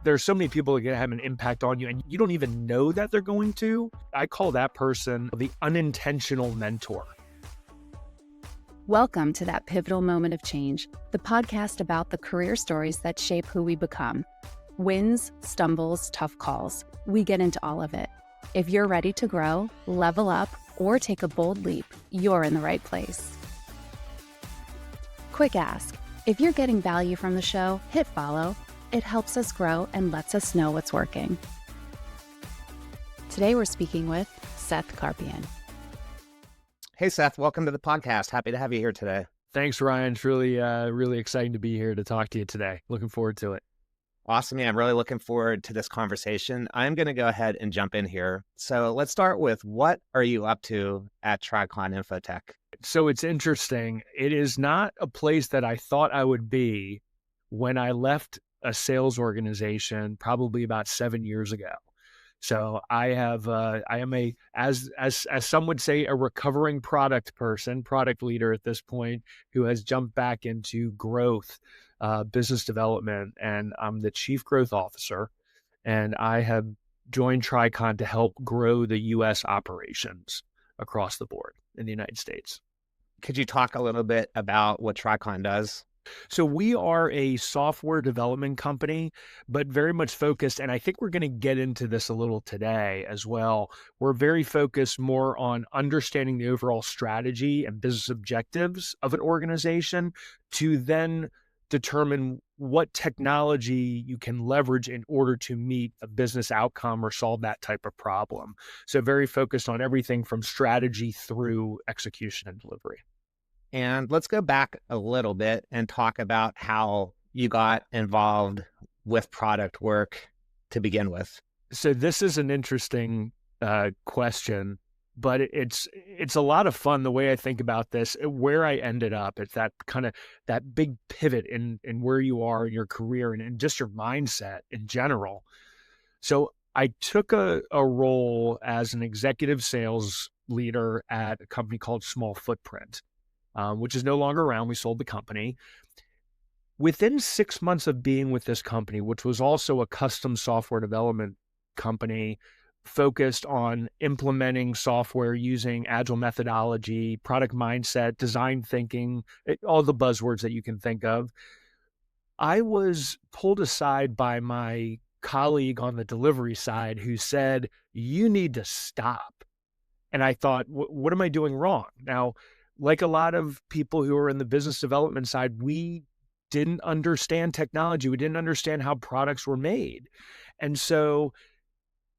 There's so many people that can have an impact on you and you don't even know that they're going to. I call that person the unintentional mentor. Welcome to That Pivotal Moment of Change, the podcast about the career stories that shape who we become. Wins, stumbles, tough calls. We get into all of it. If you're ready to grow, level up, or take a bold leap, you're in the right place. Quick ask. If you're getting value from the show, hit follow. It helps us grow and lets us know what's working. Today we're speaking with Seth Carpien. Hey, Seth, welcome to the podcast. Happy to have you here today. Thanks, Ryan. It's really exciting to be here to talk to you today. Looking forward to it. Awesome. Yeah, I'm really looking forward to this conversation. I'm going to go ahead and jump in here. So let's start with, what are you up to at Tricon Infotech? So it's interesting. It is not a place that I thought I would be when I left a sales organization probably about 7 years ago. So I am as some would say, a recovering product leader at this point, who has jumped back into growth, business development, and I'm the chief growth officer. And I have joined Tricon to help grow the U.S. operations across the board in the United States. Could you talk a little bit about what Tricon does? So we are a software development company, but very much focused, and I think we're going to get into this a little today as well. We're very focused more on understanding the overall strategy and business objectives of an organization to then determine what technology you can leverage in order to meet a business outcome or solve that type of problem. So very focused on everything from strategy through execution and delivery. And let's go back a little bit and talk about how you got involved with product work to begin with. So this is an interesting question, but it's a lot of fun the way I think about this. Where I ended up, it's that big pivot in where you are in your career and just your mindset in general. So I took a role as an executive sales leader at a company called Small Footprint, which is no longer around. We sold the company. Within 6 months of being with this company, which was also a custom software development company focused on implementing software using agile methodology, product mindset, design thinking, all the buzzwords that you can think of, I was pulled aside by my colleague on the delivery side who said, "You need to stop." And I thought, what am I doing wrong? Now, like a lot of people who are in the business development side, we didn't understand technology. We didn't understand how products were made. And so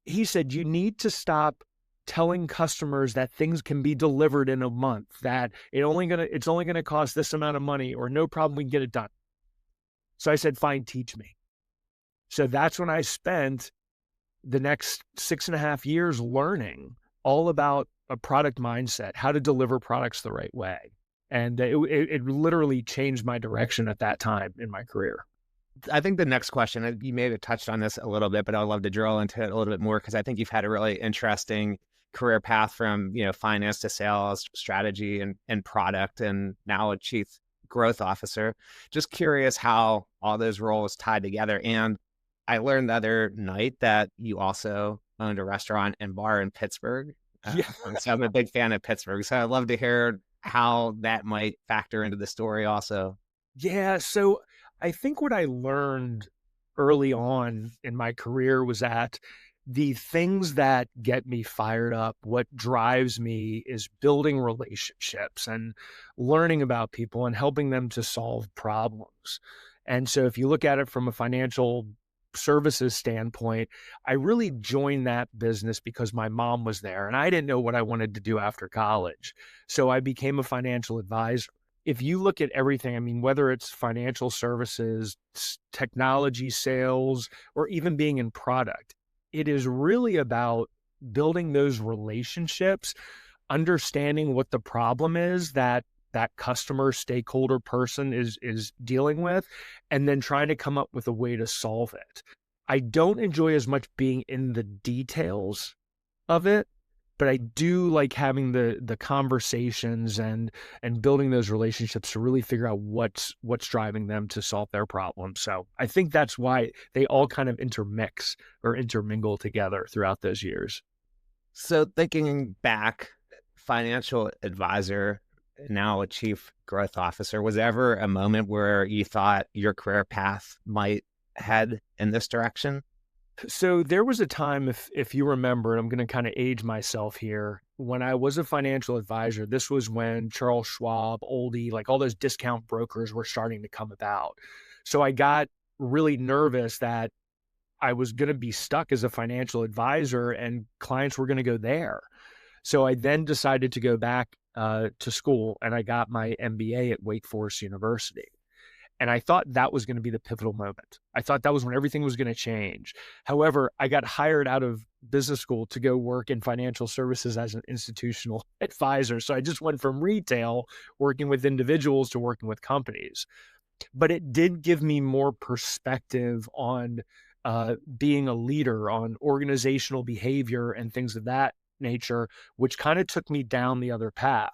he said, you need to stop telling customers that things can be delivered in a month, that it's only going to cost this amount of money, or no problem, we can get it done. So I said, fine, teach me. So that's when I spent the next 6.5 years learning all about a product mindset, how to deliver products the right way. And it literally changed my direction at that time in my career. I think the next question, you may have touched on this a little bit, but I'd love to drill into it a little bit more, because I think you've had a really interesting career path from, finance to sales, strategy and product, and now a chief growth officer. Just curious how all those roles tied together. And I learned the other night that you also owned a restaurant and bar in Pittsburgh. Yeah. So I'm a big fan of Pittsburgh. So I'd love to hear how that might factor into the story also. Yeah. So I think what I learned early on in my career was that the things that get me fired up, what drives me, is building relationships and learning about people and helping them to solve problems. And so if you look at it from a financial services standpoint, I really joined that business because my mom was there and I didn't know what I wanted to do after college. So I became a financial advisor. If you look at everything, whether it's financial services, technology sales, or even being in product, it is really about building those relationships, understanding what the problem is that customer, stakeholder, person is dealing with, and then trying to come up with a way to solve it. I don't enjoy as much being in the details of it, but I do like having the conversations and building those relationships to really figure out what's driving them to solve their problems. So I think that's why they all kind of intermix or intermingle together throughout those years. So thinking back, financial advisor, now a chief growth officer, was ever a moment where you thought your career path might head in this direction? So there was a time, if you remember, and I'm going to kind of age myself here, when I was a financial advisor, this was when Charles Schwab, Oldie, like all those discount brokers were starting to come about. So I got really nervous that I was going to be stuck as a financial advisor and clients were going to go there. So I then decided to go back to school and I got my MBA at Wake Forest University. And I thought that was going to be the pivotal moment. I thought that was when everything was going to change. However, I got hired out of business school to go work in financial services as an institutional advisor. So I just went from retail, working with individuals, to working with companies. But it did give me more perspective on being a leader, on organizational behavior and things of that nature, which kind of took me down the other path.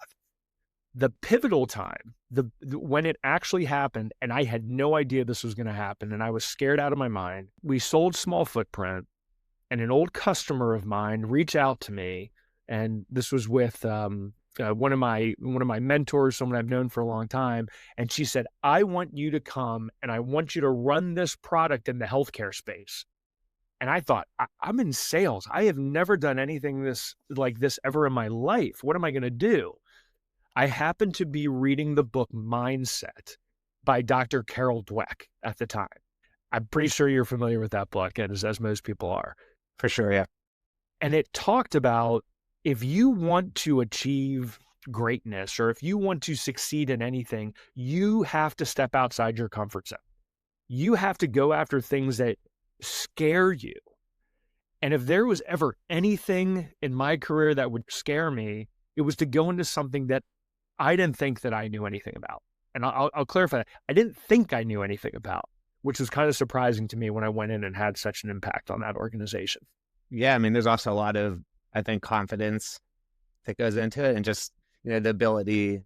The pivotal time, when it actually happened, and I had no idea this was going to happen, and I was scared out of my mind. We sold Small Footprint, and an old customer of mine reached out to me, and this was with one of my mentors, someone I've known for a long time, and she said, "I want you to come, and I want you to run this product in the healthcare space." And I thought, I'm in sales. I have never done anything like this ever in my life. What am I going to do? I happened to be reading the book Mindset by Dr. Carol Dweck at the time. I'm pretty sure you're familiar with that book, and as most people are. For sure, yeah. And it talked about, if you want to achieve greatness or if you want to succeed in anything, you have to step outside your comfort zone. You have to go after things that scare you. And if there was ever anything in my career that would scare me, it was to go into something that I didn't think that I knew anything about. And I'll clarify that. I didn't think I knew anything about, which was kind of surprising to me when I went in and had such an impact on that organization. Yeah, I mean, there's also a lot of, I think, confidence that goes into it, and just, the ability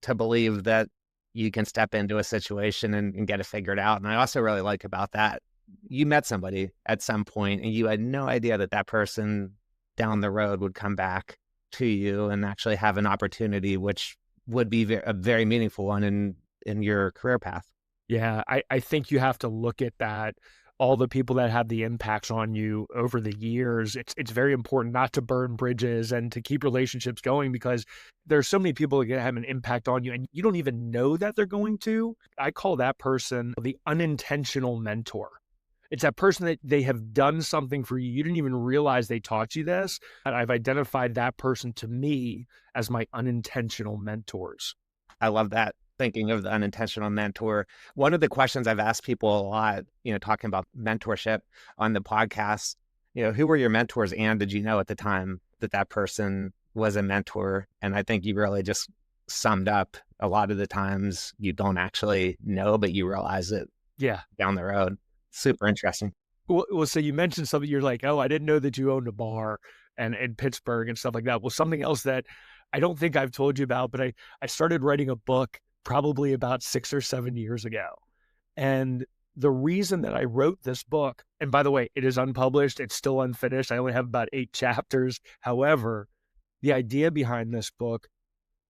to believe that you can step into a situation and get it figured out. And I also really like about that, you met somebody at some point and you had no idea that that person down the road would come back to you and actually have an opportunity, which would be a very meaningful one in your career path. Yeah, I think you have to look at that. All the people that have the impacts on you over the years, it's very important not to burn bridges and to keep relationships going, because there's so many people that have an impact on you and you don't even know that they're going to. I call that person the unintentional mentor. It's that person that they have done something for you. You didn't even realize they taught you this. And I've identified that person to me as my unintentional mentors. I love that. Thinking of the unintentional mentor. One of the questions I've asked people a lot, talking about mentorship on the podcast, who were your mentors, and did you know at the time that that person was a mentor? And I think you really just summed up a lot of the times you don't actually know, but you realize it down the road. Super interesting. Well, so you mentioned something, you're like, oh, I didn't know that you owned a bar and in Pittsburgh and stuff like that. Well, something else that I don't think I've told you about, but I started writing a book probably about 6 or 7 years ago. And the reason that I wrote this book, and by the way, it is unpublished, it's still unfinished. I only have about 8 chapters. However, the idea behind this book,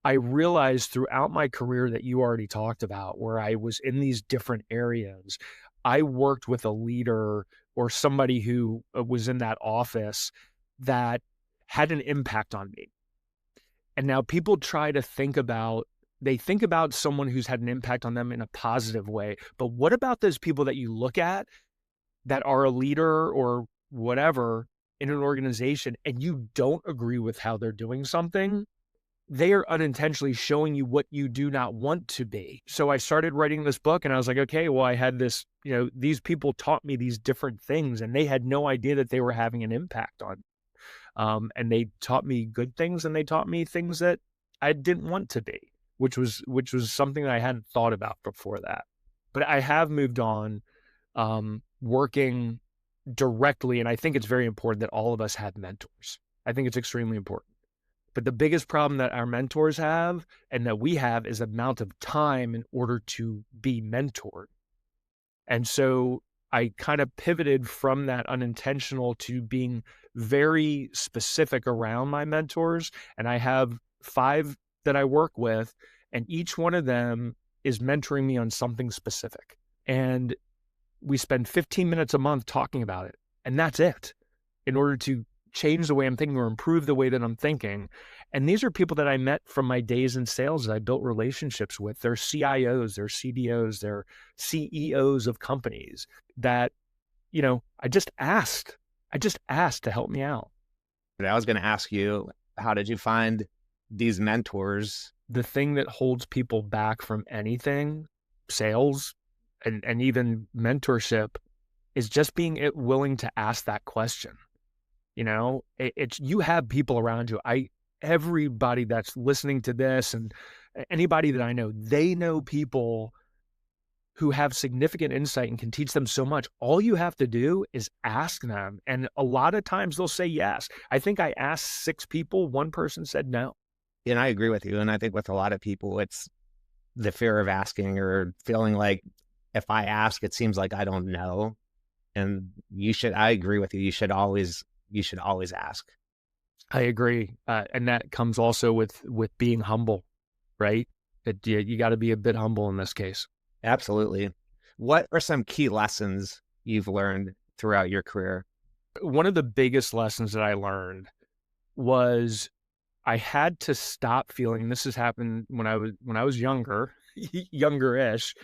I realized throughout my career that you already talked about, where I was in these different areas, I worked with a leader or somebody who was in that office that had an impact on me. And now people try to think about someone who's had an impact on them in a positive way. But what about those people that you look at that are a leader or whatever in an organization and you don't agree with how they're doing something? They are unintentionally showing you what you do not want to be. So I started writing this book and I was like, okay, well, I had this, these people taught me these different things and they had no idea that they were having an impact on me. And they taught me good things and they taught me things that I didn't want to be, which was something that I hadn't thought about before that. But I have moved on, working directly. And I think it's very important that all of us have mentors. I think it's extremely important. But the biggest problem that our mentors have and that we have is the amount of time in order to be mentored. And so I kind of pivoted from that unintentional to being very specific around my mentors. And I have 5 that I work with, and each one of them is mentoring me on something specific. And we spend 15 minutes a month talking about it. And that's it, in order to change the way I'm thinking or improve the way that I'm thinking. And these are people that I met from my days in sales that I built relationships with. They're CIOs, they're CDOs, they're CEOs of companies that, I just asked to help me out. I was going to ask you, how did you find these mentors? The thing that holds people back from anything, sales and even mentorship, is just being willing to ask that question. It's you have people around you. Everybody that's listening to this and anybody that I know, they know people who have significant insight and can teach them so much. All you have to do is ask them. And a lot of times they'll say yes. I think I asked 6 people. One person said no. And I agree with you. And I think with a lot of people, it's the fear of asking or feeling like if I ask, it seems like I don't know. And I agree with you. You should always ask. I agree. And that comes also with being humble, right? That you got to be a bit humble in this case. Absolutely. What are some key lessons you've learned throughout your career? One of the biggest lessons that I learned was I had to stop feeling, this has happened when I was younger, younger-ish,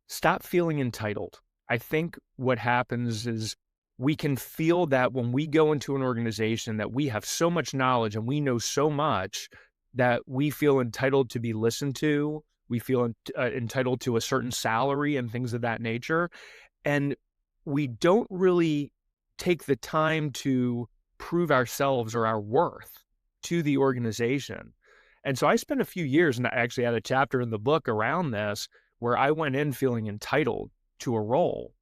stop feeling entitled. I think what happens is we can feel that when we go into an organization that we have so much knowledge and we know so much that we feel entitled to be listened to. We feel entitled to a certain salary and things of that nature. And we don't really take the time to prove ourselves or our worth to the organization. And so I spent a few years, and I actually had a chapter in the book around this, where I went in feeling entitled to a role.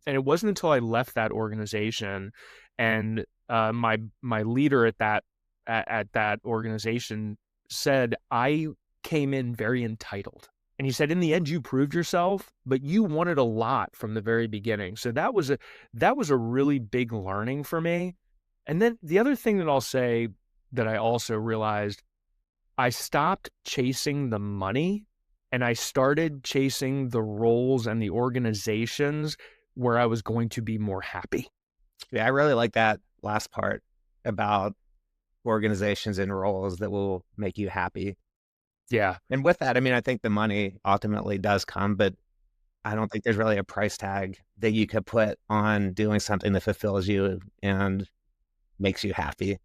And it wasn't until I left that organization and my leader at that organization said, I came in very entitled. And he said, in the end, you proved yourself, but you wanted a lot from the very beginning. So that was a really big learning for me. And then the other thing that I'll say that I also realized, I stopped chasing the money and I started chasing the roles and the organizations where I was going to be more happy. Yeah, I really like that last part about organizations and roles that will make you happy. Yeah. And with that, I mean, I think the money ultimately does come, but I don't think there's really a price tag that you could put on doing something that fulfills you and makes you happy.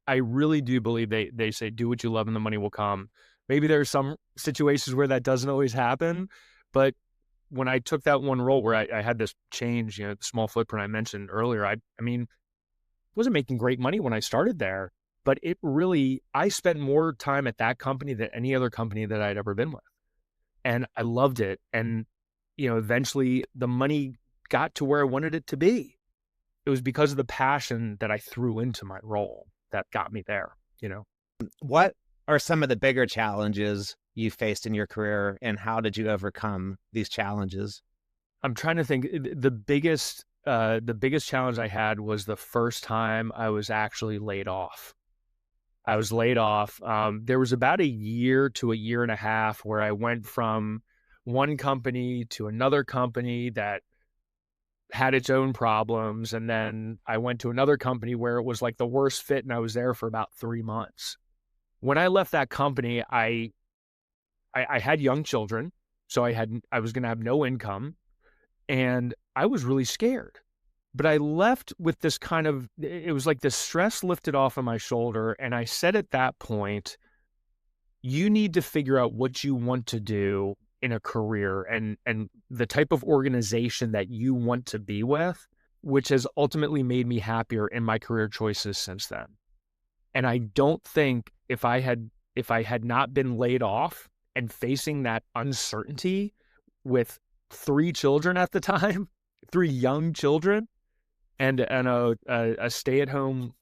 I really do believe they say, do what you love and the money will come. Maybe there are some situations where that doesn't always happen, but when I took that one role where I had this change, the small footprint I mentioned earlier, I mean, wasn't making great money when I started there, but I spent more time at that company than any other company that I'd ever been with. And I loved it. And, eventually the money got to where I wanted it to be. It was because of the passion that I threw into my role that got me there, What are some of the bigger challenges you faced in your career, and how did you overcome these challenges? I'm trying to think. The biggest challenge I had was the first time I was actually laid off. I was laid off. There was about a year to a year and a half where I went from one company to another company that had its own problems. And then I went to another company where it was like the worst fit, and I was there for about 3 months. When I left that company, I had young children, so I was going to have no income, and I was really scared. But I left with this it was like this stress lifted off of my shoulder, and I said at that point, you need to figure out what you want to do in a career and the type of organization that you want to be with, which has ultimately made me happier in my career choices since then. And I don't think if I had not been laid off and facing that uncertainty with 3 children at the time, 3 young children, and a stay-at-home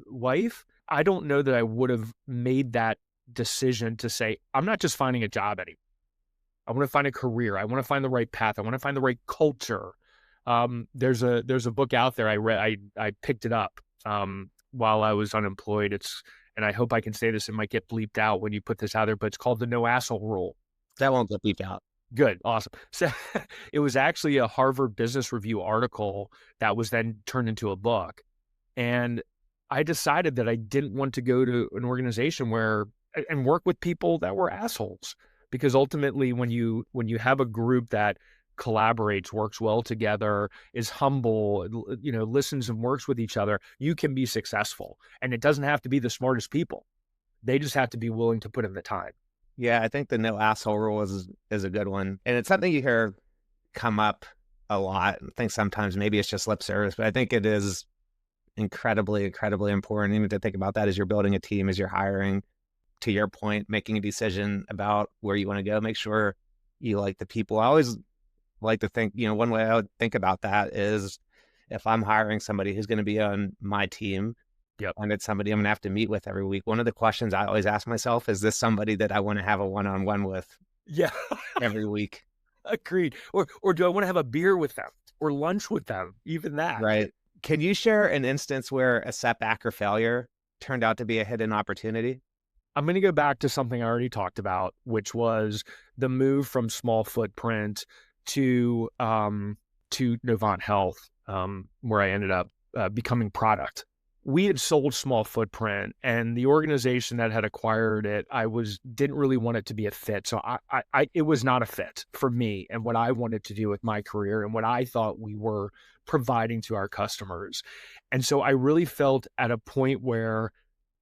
wife, I don't know that I would have made that decision to say, I'm not just finding a job anymore. I want to find a career. I want to find the right path. I want to find the right culture. There's a book out there I read. I picked it up while I was unemployed. And I hope I can say this. It might get bleeped out when you put this out there, but it's called The No Asshole Rule. That won't get beeped out. Good. Awesome. So it was actually a Harvard Business Review article that was then turned into a book. And I decided that I didn't want to go to an organization and work with people that were assholes, because ultimately when you have a group that collaborates, works well together, is humble, listens and works with each other, you can be successful. And it doesn't have to be the smartest people. They just have to be willing to put in the time. Yeah, I think the no asshole rule is a good one. And it's something you hear come up a lot. I think sometimes maybe it's just lip service, but I think it is incredibly, incredibly important even to think about that as you're building a team, as you're hiring. To your point, making a decision about where you want to go, make sure you like the people. I always like to think, one way I would think about that is if I'm hiring somebody who's going to be on my team, Yep. and it's somebody I'm going to have to meet with every week, one of the questions I always ask myself, is this somebody that I want to have a one-on-one with Yeah. every week? Agreed. Or do I want to have a beer with them or lunch with them? Even that. Right. Can you share an instance where a setback or failure turned out to be a hidden opportunity? I'm going to go back to something I already talked about, which was the move from small footprint to Novant Health, where I ended up becoming product. We had sold small footprint, and the organization that had acquired it, didn't really want it to be a fit. So it was not a fit for me and what I wanted to do with my career and what I thought we were providing to our customers. And so I really felt at a point where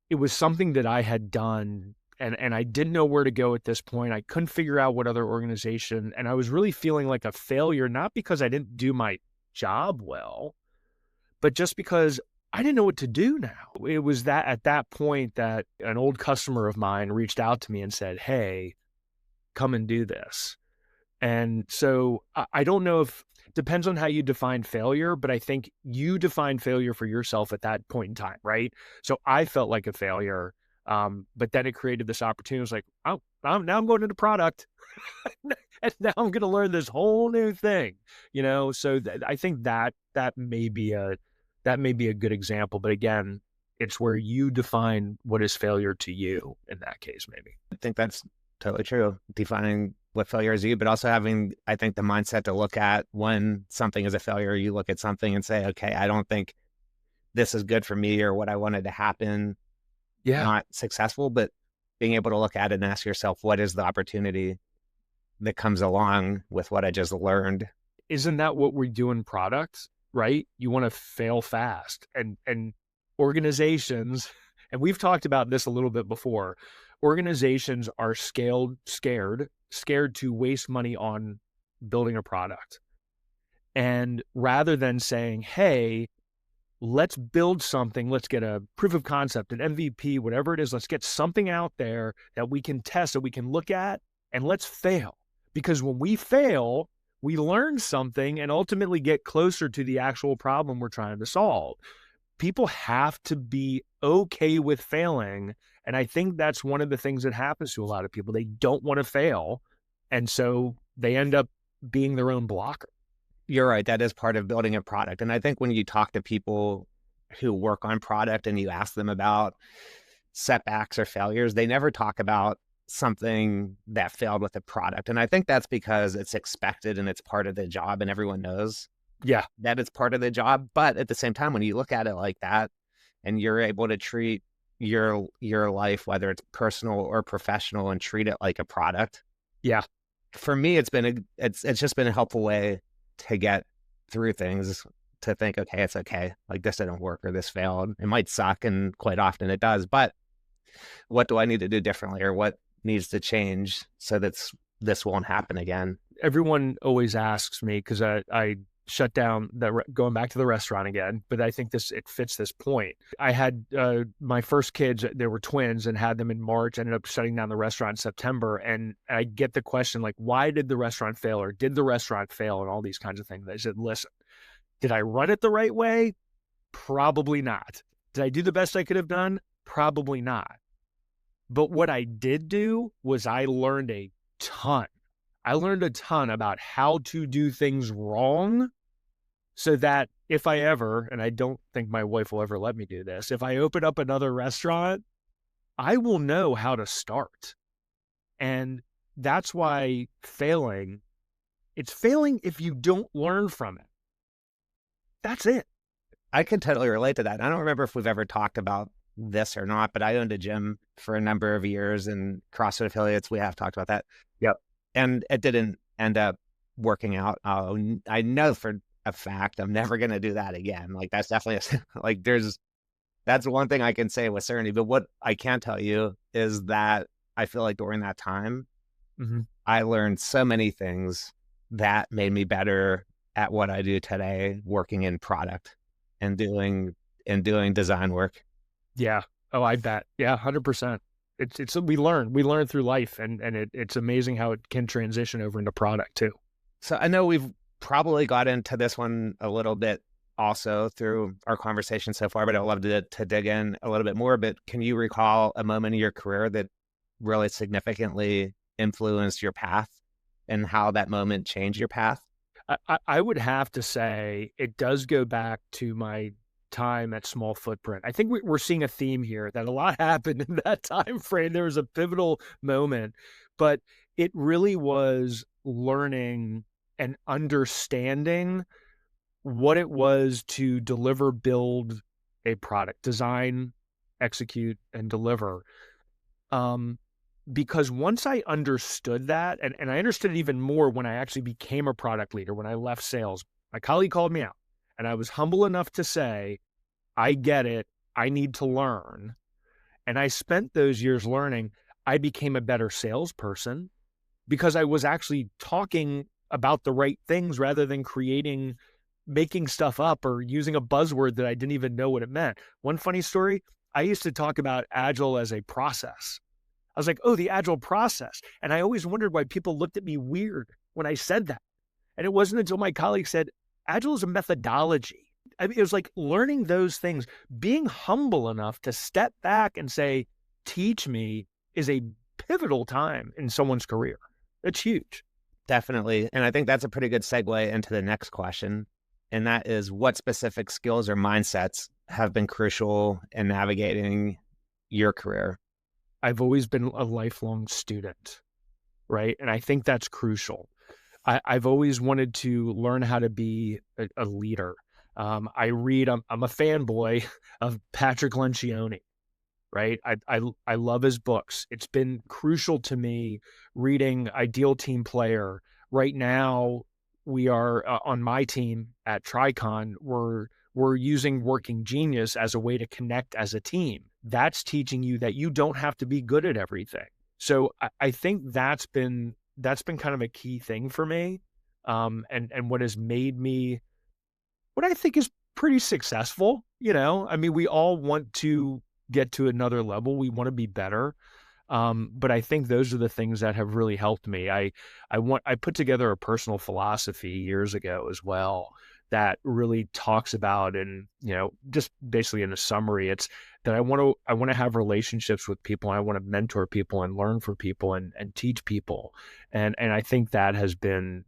it was something that I had done, and I didn't know where to go at this point. I couldn't figure out what other organization, and I was really feeling like a failure, not because I didn't do my job well, but just because I didn't know what to do now. It was that at that point that an old customer of mine reached out to me and said, hey, come and do this. And so I don't know if depends on how you define failure, but I think you define failure for yourself at that point in time, right? So I felt like a failure, but then it created this opportunity. I was like, oh, now I'm going into product, and now I'm going to learn this whole new thing, So I think that may be a good example, but again, it's where you define what is failure to you in that case, maybe. I think that's totally true. Defining what failure is you, but also having, I think, the mindset to look at when something is a failure, you look at something and say, okay, I don't think this is good for me or what I wanted to happen. Yeah. Not successful, but being able to look at it and ask yourself, what is the opportunity that comes along with what I just learned? Isn't that what we do in products, right? You want to fail fast, and organizations, and we've talked about this a little bit before, organizations are scared to waste money on building a product. And rather than saying, hey, let's build something, let's get a proof of concept, an MVP, whatever it is, let's get something out there that we can test, that we can look at, and let's fail. Because when we fail, we learn something and ultimately get closer to the actual problem we're trying to solve. People have to be okay with failing. And I think that's one of the things that happens to a lot of people. They don't want to fail. And so they end up being their own blocker. You're right. That is part of building a product. And I think when you talk to people who work on product and you ask them about setbacks or failures, they never talk about something that failed with the product. And I think that's because it's expected and it's part of the job and everyone knows that it's part of the job. But at the same time, when you look at it like that and you're able to treat your life, whether it's personal or professional, and treat it like a product. Yeah. For me, it's just been a helpful way to get through things, to think, okay, it's okay. Like, this didn't work or this failed. It might suck, and quite often it does, but what do I need to do differently, or what needs to change so that this won't happen again? Everyone always asks me, because I shut down going back to the restaurant again, but I think it fits this point. I had my first kids, they were twins, and had them in March, ended up shutting down the restaurant in September. And I get the question, like, why did the restaurant fail, or did the restaurant fail, and all these kinds of things. I said, listen, Did I run it the right way? Probably not. Did I do the best I could have done? Probably not. But what I did do was I learned a ton. I learned a ton about how to do things wrong so that if I ever, and I don't think my wife will ever let me do this, if I open up another restaurant, I will know how to start. And that's why it's failing if you don't learn from it. That's it. I can totally relate to that. I don't remember if we've ever talked about this or not, but I owned a gym for a number of years, and CrossFit affiliates, we have talked about that. Yep. And it didn't end up working out. I know for a fact I'm never going to do that again. Like that's definitely that's one thing I can say with certainty. But what I can tell you is that I feel like during that time, I learned so many things that made me better at what I do today, working in product and doing design work. Yeah. Oh, I bet. Yeah, 100%. We learn through life, and it's amazing how it can transition over into product too. So I know we've probably got into this one a little bit also through our conversation so far, but I'd love to dig in a little bit more. But can you recall a moment in your career that really significantly influenced your path and how that moment changed your path? I would have to say it does go back to my time at Small Footprint. I think we're seeing a theme here that a lot happened in that time frame. There was a pivotal moment, but it really was learning and understanding what it was to deliver, build a product, design, execute, and deliver. Because once I understood that, and I understood it even more when I actually became a product leader, when I left sales, my colleague called me out, and I was humble enough to say, I get it. I need to learn. And I spent those years learning. I became a better salesperson because I was actually talking about the right things rather than making stuff up or using a buzzword that I didn't even know what it meant. One funny story, I used to talk about Agile as a process. I was like, oh, the Agile process. And I always wondered why people looked at me weird when I said that. And it wasn't until my colleague said, Agile is a methodology. I mean, it was like learning those things, being humble enough to step back and say, teach me, is a pivotal time in someone's career. It's huge. Definitely. And I think that's a pretty good segue into the next question. And that is, what specific skills or mindsets have been crucial in navigating your career? I've always been a lifelong student, right? And I think that's crucial. I've always wanted to learn how to be a leader. I'm a fanboy of Patrick Lencioni, right? I love his books. It's been crucial to me reading Ideal Team Player. Right now, we are on my team at Tricon, we're using Working Genius as a way to connect as a team. That's teaching you that you don't have to be good at everything. So I think that's been kind of a key thing for me, and what has made me what I think is pretty successful. I mean, we all want to get to another level. We want to be better. But I think those are the things that have really helped me. I put together a personal philosophy years ago as well that really talks about, and just basically in a summary, it's that I want to have relationships with people. And I want to mentor people and learn from people and teach people. And I think that's been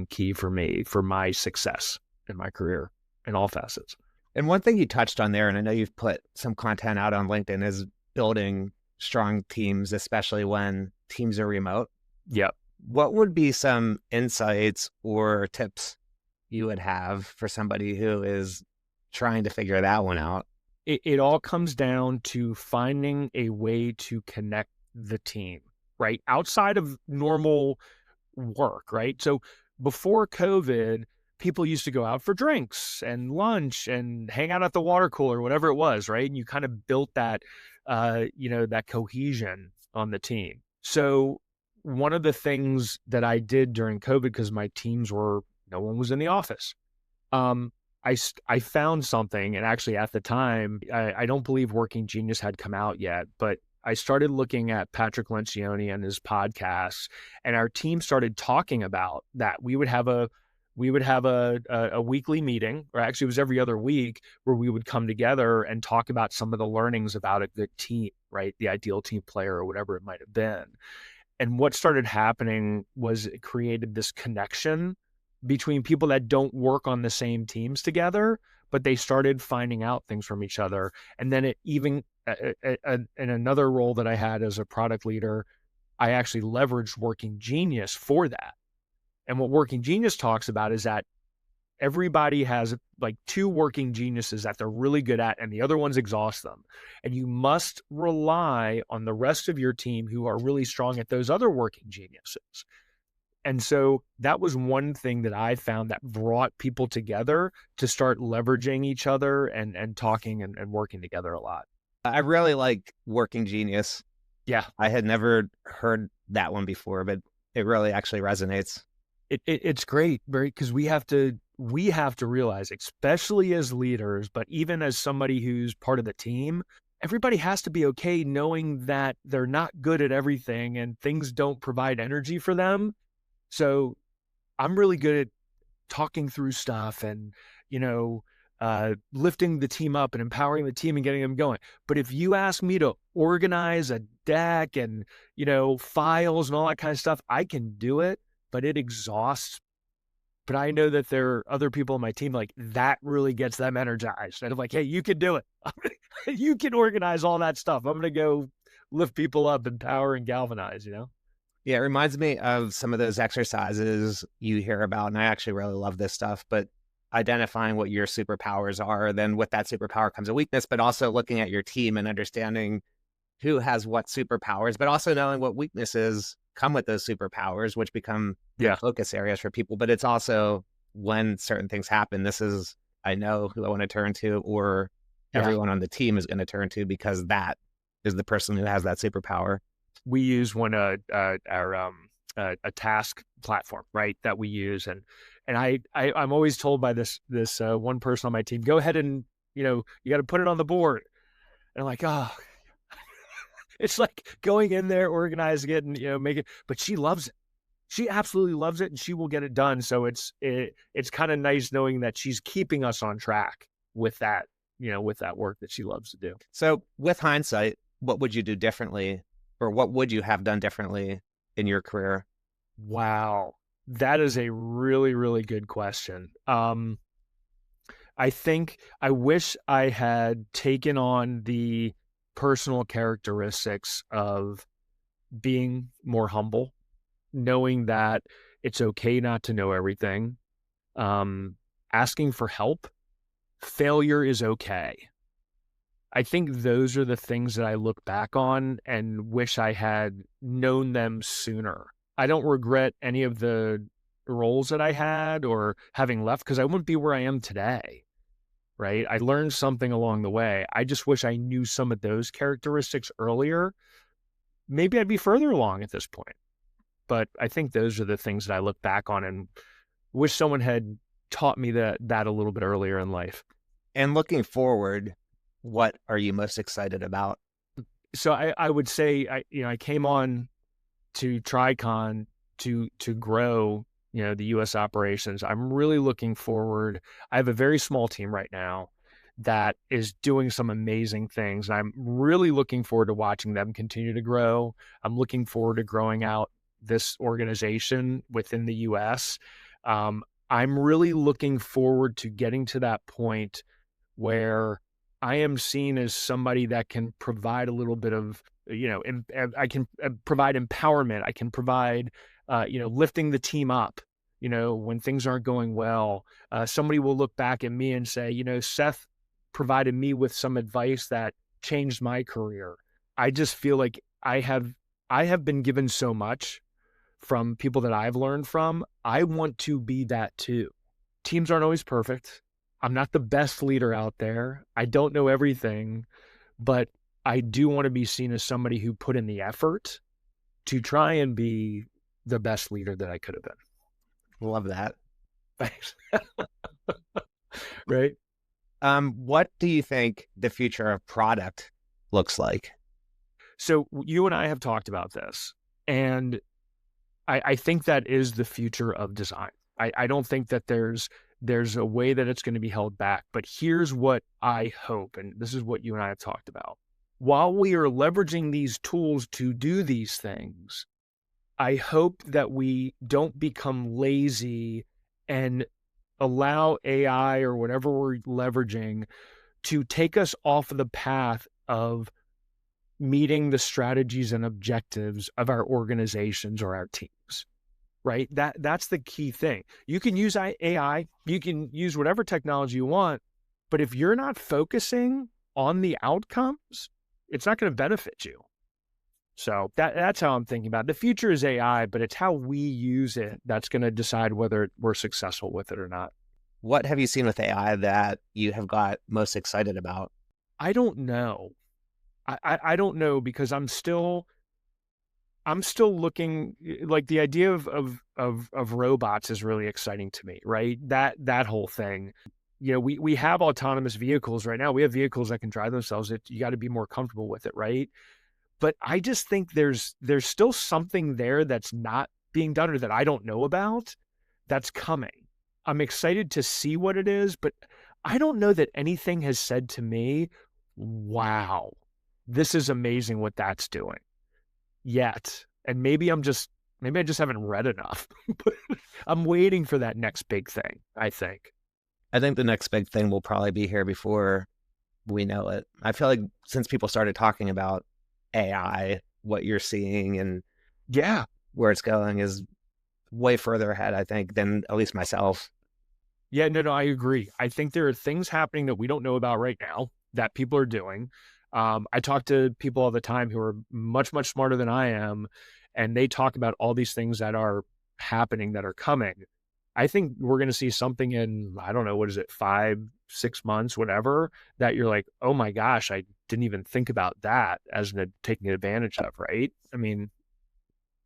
key for me, for my success in my career in all facets. And one thing you touched on there, and I know you've put some content out on LinkedIn, is building strong teams, especially when teams are remote. Yep. What would be some insights or tips you would have for somebody who is trying to figure that one out? It all comes down to finding a way to connect the team, right? Outside of normal work, right? So before COVID, people used to go out for drinks and lunch and hang out at the water cooler, whatever it was, right? And you kind of built that, that cohesion on the team. So one of the things that I did during COVID, because my teams no one was in the office, I found something, and actually at the time, I don't believe Working Genius had come out yet, but I started looking at Patrick Lencioni and his podcasts, and our team started talking about that. We would have we would have a weekly meeting, or actually it was every other week, where we would come together and talk about some of the learnings about a good team, right? The ideal team player or whatever it might have been. And what started happening was it created this connection between people that don't work on the same teams together, but they started finding out things from each other. And then it even, in another role that I had as a product leader, I actually leveraged Working Genius for that. And what Working Genius talks about is that everybody has like two working geniuses that they're really good at, and the other ones exhaust them. And you must rely on the rest of your team who are really strong at those other working geniuses. And so that was one thing that I found that brought people together to start leveraging each other and talking and working together a lot. I really like Working Genius. Yeah. I had never heard that one before, but it really actually resonates. It's great, right? Because we have to realize, especially as leaders, but even as somebody who's part of the team, everybody has to be okay knowing that they're not good at everything and things don't provide energy for them. So I'm really good at talking through stuff and, lifting the team up and empowering the team and getting them going. But if you ask me to organize a deck and, files and all that kind of stuff, I can do it, but it exhausts. But I know that there are other people on my team, like, that really gets them energized. And I'm like, hey, you can do it. You can organize all that stuff. I'm going to go lift people up, empower and galvanize, Yeah, it reminds me of some of those exercises you hear about, and I actually really love this stuff, but identifying what your superpowers are, then with that superpower comes a weakness, but also looking at your team and understanding who has what superpowers, but also knowing what weaknesses come with those superpowers, which become focus areas for people. But it's also when certain things happen, I know who I want to turn to, or everyone on the team is going to turn to, because that is the person who has that superpower. We use a task platform, right, that we use. And I'm always told by this one person on my team, go ahead and, you got to put it on the board. And I'm like, oh, it's like going in there, organizing it and, make it, but she loves it. She absolutely loves it and she will get it done. So it's kind of nice knowing that she's keeping us on track with that, with that work that she loves to do. So with hindsight, what would you do differently, or what would you have done differently in your career? Wow. That is a really, really good question. I think I wish I had taken on the personal characteristics of being more humble, knowing that it's okay not to know everything, asking for help, failure is okay. I think those are the things that I look back on and wish I had known them sooner. I don't regret any of the roles that I had or having left, because I wouldn't be where I am today, right? I learned something along the way. I just wish I knew some of those characteristics earlier. Maybe I'd be further along at this point. But I think those are the things that I look back on and wish someone had taught me that a little bit earlier in life. And looking forward, what are you most excited about? So I would say I came on to Tricon to grow the U.S. operations. I'm really looking forward. I have a very small team right now that is doing some amazing things. I'm really looking forward to watching them continue to grow. I'm looking forward to growing out this organization within the U.S. I'm really looking forward to getting to that point where I am seen as somebody that can provide a little bit of, I can provide empowerment. I can provide, lifting the team up, when things aren't going well. Somebody will look back at me and say, Seth provided me with some advice that changed my career. I just feel like I have been given so much from people that I've learned from. I want to be that too. Teams aren't always perfect. I'm not the best leader out there. I don't know everything, but I do want to be seen as somebody who put in the effort to try and be the best leader that I could have been. Love that. Thanks. Right. What do you think the future of product looks like? So you and I have talked about this, and I think that is the future of design. I don't think that there's a way that it's going to be held back. But here's what I hope, and this is what you and I have talked about. While we are leveraging these tools to do these things, I hope that we don't become lazy and allow AI or whatever we're leveraging to take us off of the path of meeting the strategies and objectives of our organizations or our teams, right? That's the key thing. You can use AI, you can use whatever technology you want, but if you're not focusing on the outcomes, it's not going to benefit you. So that's how I'm thinking about it. The future is AI, but it's how we use it that's going to decide whether we're successful with it or not. What have you seen with AI that you have got most excited about? I don't know. I don't know, because I'm still looking, like the idea of robots is really exciting to me, right? That whole thing. You know, we have autonomous vehicles right now. We have vehicles that can drive themselves. You got to be more comfortable with it, right? But I just think there's still something there that's not being done or that I don't know about that's coming. I'm excited to see what it is, but I don't know that anything has said to me, wow, this is amazing what that's doing yet. And maybe I just haven't read enough. But I'm waiting for that next big thing, I think. I think the next big thing will probably be here before we know it. I feel like since people started talking about AI, what you're seeing and Yeah. where it's going is way further ahead, I think, than at least myself. Yeah, no, I agree. I think there are things happening that we don't know about right now that people are doing. I talk to people all the time who are much, much smarter than I am, and they talk about all these things that are happening, that are coming. I think we're going to see something in, I don't know, what is it, 5, 6 months, whatever, that you're like, oh my gosh, I didn't even think about that as taking advantage of, right? I mean,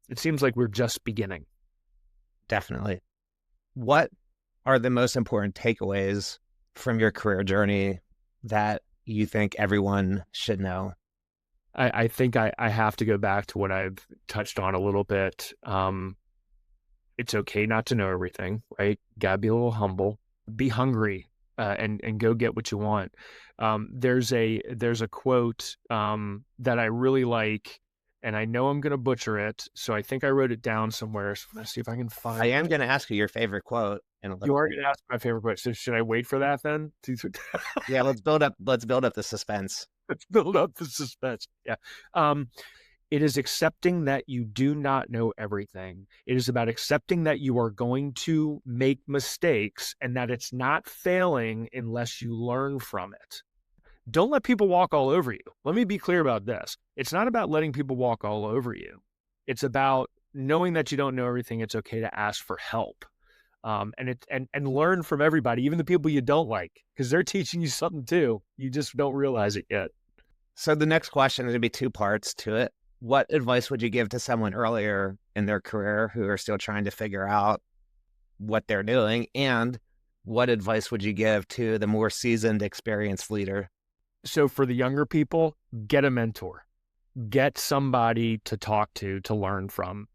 it seems like we're just beginning. Definitely. What are the most important takeaways from your career journey that you think everyone should know? I think I have to go back to what I've touched on a little bit. It's okay not to know everything, right? Gotta be a little humble, be hungry, and go get what you want. There's a quote that I really like, and I know I'm gonna butcher it, so I think I wrote it down somewhere. So let's see if I can find I it. am going to ask you your favorite quote in a You little are bit. gonna ask my favorite quote. So should I wait for that then? Yeah, let's build up the suspense. Let's build up the suspense. Yeah. It is accepting that you do not know everything. It is about accepting that you are going to make mistakes and that it's not failing unless you learn from it. Don't let people walk all over you. Let me be clear about this. It's not about letting people walk all over you. It's about knowing that you don't know everything. It's okay to ask for help. And learn from everybody, even the people you don't like, because they're teaching you something too. You just don't realize it yet. So the next question is going to be 2 parts to it. What advice would you give to someone earlier in their career who are still trying to figure out what they're doing? And what advice would you give to the more seasoned, experienced leader? So for the younger people, get a mentor, get somebody to talk to learn from.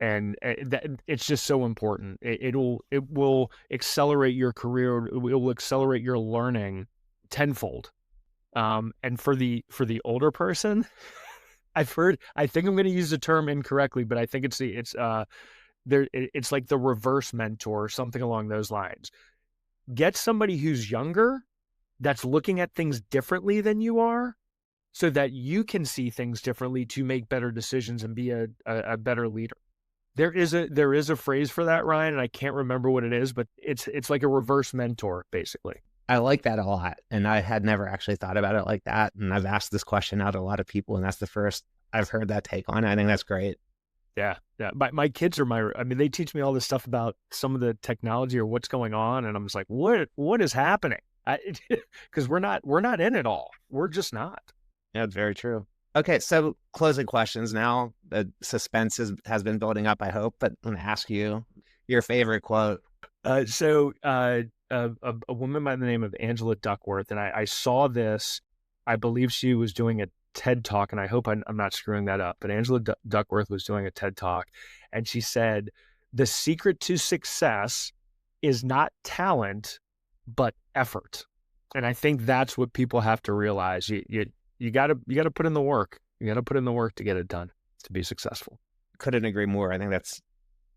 And it's just so important. It will accelerate your career. It will accelerate your learning tenfold. And for the older person, I think I'm going to use the term incorrectly, but I think it's like the reverse mentor or something along those lines. Get somebody who's younger that's looking at things differently than you are, so that you can see things differently to make better decisions and be a better leader. There is a phrase for that, Ryan, and I can't remember what it is, but it's like a reverse mentor, basically. I like that a lot. And I had never actually thought about it like that. And I've asked this question out to a lot of people, and that's the first I've heard that take on it. I think that's great. Yeah. My kids are they teach me all this stuff about some of the technology or what's going on, and I'm just like, what is happening? Because we're not in it all. We're just not. Yeah, it's very true. Okay, so closing questions now. The suspense has been building up, I hope, but I'm going to ask you your favorite quote. A woman by the name of Angela Duckworth, and I saw this. I believe she was doing a TED Talk, and I hope I'm not screwing that up, but Angela Duckworth was doing a TED Talk, and she said, the secret to success is not talent, but effort. And I think that's what people have to realize. You gotta put in the work. You gotta put in the work to get it done, to be successful. Couldn't agree more. I think that's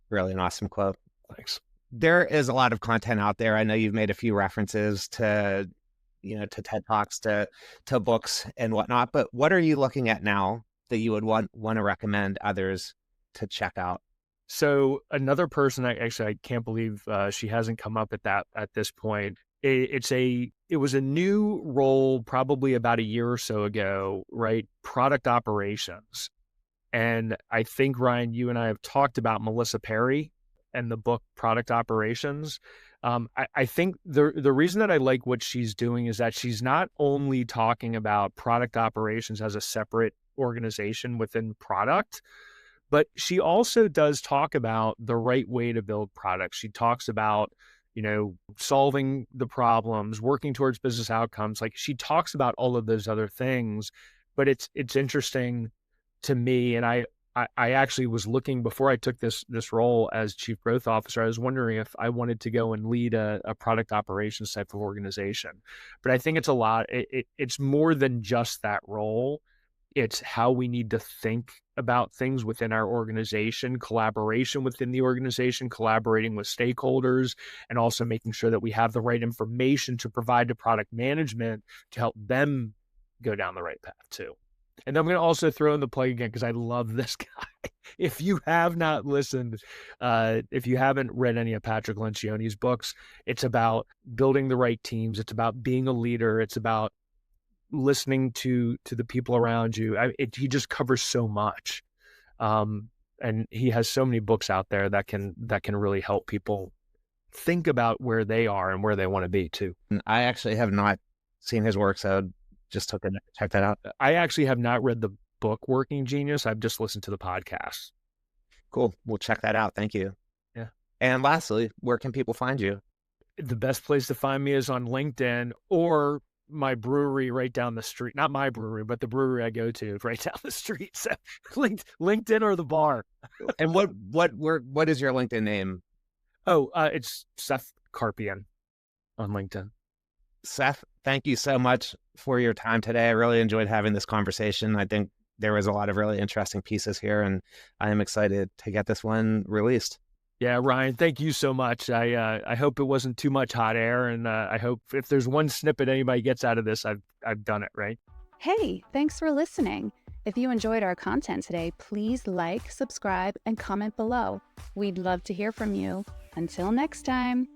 really an awesome quote. Thanks. There is a lot of content out there. I know you've made a few references to, to TED Talks, to books and whatnot, but what are you looking at now that you would want to recommend others to check out? So another person, I can't believe she hasn't come up at this point. It was a new role probably about a year or so ago, right? Product operations. And I think, Ryan, you and I have talked about Melissa Perry and the book Product Operations. I think the reason that I like what she's doing is that she's not only talking about product operations as a separate organization within product, but she also does talk about the right way to build products. She talks about, solving the problems, working towards business outcomes. Like, she talks about all of those other things, but it's interesting to me. And I actually was looking before I took this role as chief growth officer. I was wondering if I wanted to go and lead a product operations type of organization, but I think it's a lot. It's more than just that role. It's how we need to think about things within our organization, collaboration within the organization, collaborating with stakeholders, and also making sure that we have the right information to provide to product management to help them go down the right path too. And I'm going to also throw in the plug again, because I love this guy. If you have not listened, if you haven't read any of Patrick Lencioni's books, it's about building the right teams. It's about being a leader. It's about listening to the people around you. He just covers so much. And he has so many books out there that can really help people think about where they are and where they want to be too. I actually have not seen his work, so just took it. Check that out. I actually have not read the book Working Genius. I've just listened to the podcast. Cool. We'll check that out. Thank you. Yeah. And lastly, where can people find you? The best place to find me is on LinkedIn, or my brewery right down the street. Not my brewery, but the brewery I go to right down the street. So LinkedIn or the bar. And what is your LinkedIn name? Oh, it's Seth Carpien on LinkedIn. Seth, thank you so much for your time today. I really enjoyed having this conversation. I think there was a lot of really interesting pieces here, and I am excited to get this one released. Yeah, Ryan, thank you so much. I hope it wasn't too much hot air, and I hope if there's one snippet anybody gets out of this, I've done it right. Hey, thanks for listening. If you enjoyed our content today, please like, subscribe, and comment below. We'd love to hear from you. Until next time.